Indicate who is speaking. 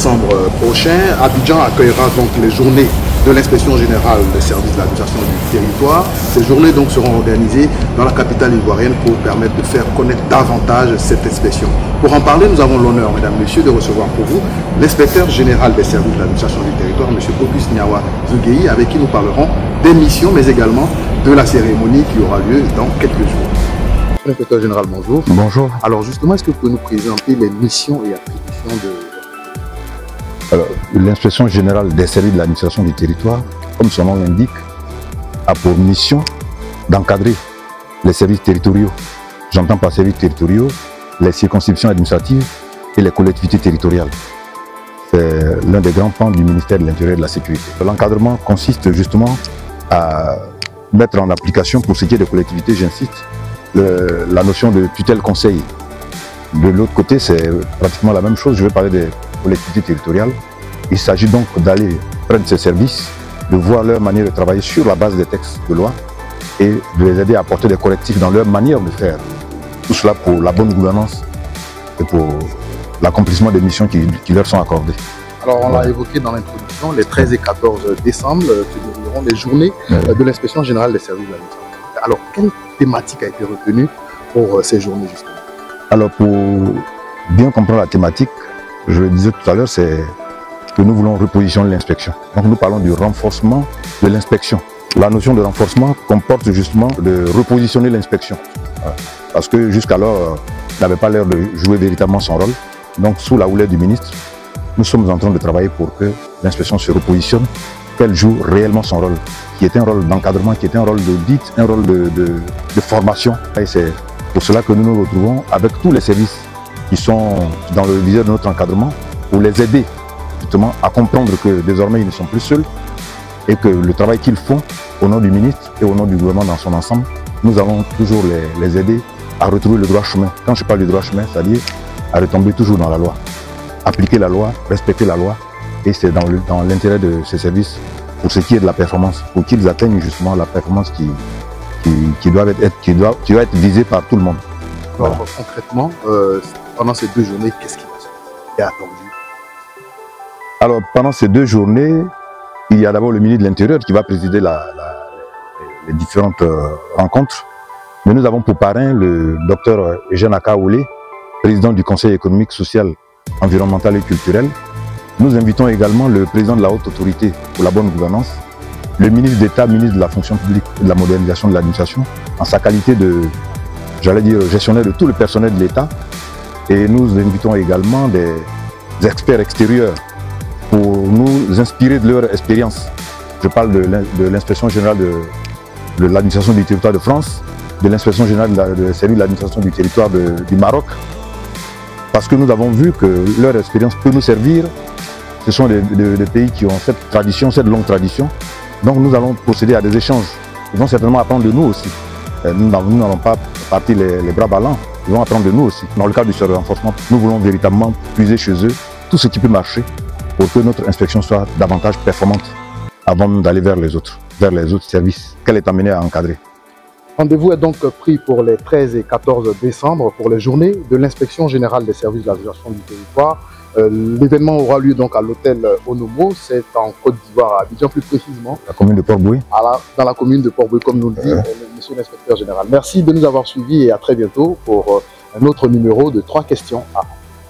Speaker 1: décembre prochain, Abidjan accueillera donc les journées de l'inspection générale des services de l'administration du territoire. Ces journées donc seront organisées dans la capitale ivoirienne pour permettre de faire connaître davantage cette inspection. Pour en parler, nous avons l'honneur, mesdames, messieurs, de recevoir pour vous l'inspecteur général des services de l'administration du territoire, M. Auguste Niawa Zougueyi, avec qui nous parlerons des missions, mais également de la cérémonie qui aura lieu dans quelques jours. Inspecteur général, bonjour.
Speaker 2: Bonjour.
Speaker 1: Alors justement, est-ce que vous pouvez nous présenter les missions et attributions de...
Speaker 2: L'inspection générale des services de l'administration du territoire, comme son nom l'indique, a pour mission d'encadrer les services territoriaux. J'entends par services territoriaux les circonscriptions administratives et les collectivités territoriales. C'est l'un des grands pans du ministère de l'Intérieur et de la Sécurité. L'encadrement consiste justement à mettre en application, pour ce qui est des collectivités, j'insiste, la notion de tutelle-conseil. De l'autre côté, c'est pratiquement la même chose. Je vais parler des collectivités territoriales. Il s'agit donc d'aller prendre ces services, de voir leur manière de travailler sur la base des textes de loi et de les aider à apporter des correctifs dans leur manière de faire. Tout cela pour la bonne gouvernance et pour l'accomplissement des missions qui leur sont accordées.
Speaker 1: Alors, on l'a évoqué dans l'introduction, les 13 et 14 décembre se dérouleront les journées de l'inspection générale des services de l'administration. Alors, quelle thématique a été retenue pour ces journées, justement?
Speaker 2: Alors, pour bien comprendre la thématique, je le disais tout à l'heure, c'est que nous voulons repositionner l'inspection. Donc, nous parlons du renforcement de l'inspection. La notion de renforcement comporte justement de repositionner l'inspection. Parce que jusqu'alors, il n'avait pas l'air de jouer véritablement son rôle. Donc, sous la houlette du ministre, nous sommes en train de travailler pour que l'inspection se repositionne, qu'elle joue réellement son rôle, qui était un rôle d'encadrement, qui était un rôle d'audit, un rôle de formation. Et c'est pour cela que nous nous retrouvons avec tous les services qui sont dans le viseur de notre encadrement pour les aider justement à comprendre que désormais ils ne sont plus seuls et que le travail qu'ils font au nom du ministre et au nom du gouvernement dans son ensemble, nous allons toujours les aider à retrouver le droit chemin. Quand je parle du droit chemin, c'est-à-dire à retomber toujours dans la loi, appliquer la loi, respecter la loi, et c'est dans l'intérêt de ces services pour ce qui est de la performance, pour qu'ils atteignent justement la performance qui doit être visée par tout le monde.
Speaker 1: Voilà. Alors, concrètement, pendant ces 2 journées, qu'est-ce qui va se passer? Qui est attendu?
Speaker 2: Alors, pendant ces 2 journées, il y a d'abord le ministre de l'Intérieur qui va présider les différentes rencontres. Mais nous avons pour parrain le docteur Eugène Akaoulé, président du Conseil économique, social, environnemental et culturel. Nous invitons également le président de la Haute Autorité pour la bonne gouvernance, le ministre d'État, ministre de la fonction publique et de la modernisation de l'administration, en sa qualité de, j'allais dire, gestionnaire de tout le personnel de l'État. Et nous invitons également des experts extérieurs pour nous inspirer de leur expérience. Je parle de l'inspection générale de l'administration du territoire de France, de l'inspection générale de service de l'administration du territoire du Maroc, parce que nous avons vu que leur expérience peut nous servir. Ce sont des pays qui ont cette tradition, cette longue tradition. Donc nous allons procéder à des échanges. Ils vont certainement apprendre de nous aussi. Nous n'allons pas partir les bras ballants. Ils vont apprendre de nous aussi. Dans le cadre du renforcement, nous voulons véritablement puiser chez eux tout ce qui peut marcher pour que notre inspection soit davantage performante avant d'aller vers les autres services qu'elle est amenée à encadrer.
Speaker 1: Rendez-vous est donc pris pour les 13 et 14 décembre pour les journées de l'inspection générale des services de l'administration du territoire. L'événement aura lieu donc à l'hôtel Onomo, c'est en Côte d'Ivoire, à Abidjan plus précisément.
Speaker 2: La commune de Port-Boué.
Speaker 1: Dans la commune de Port-Boué, comme nous le dit monsieur l'inspecteur général. Merci de nous avoir suivis et à très bientôt pour un autre numéro de 3 questions à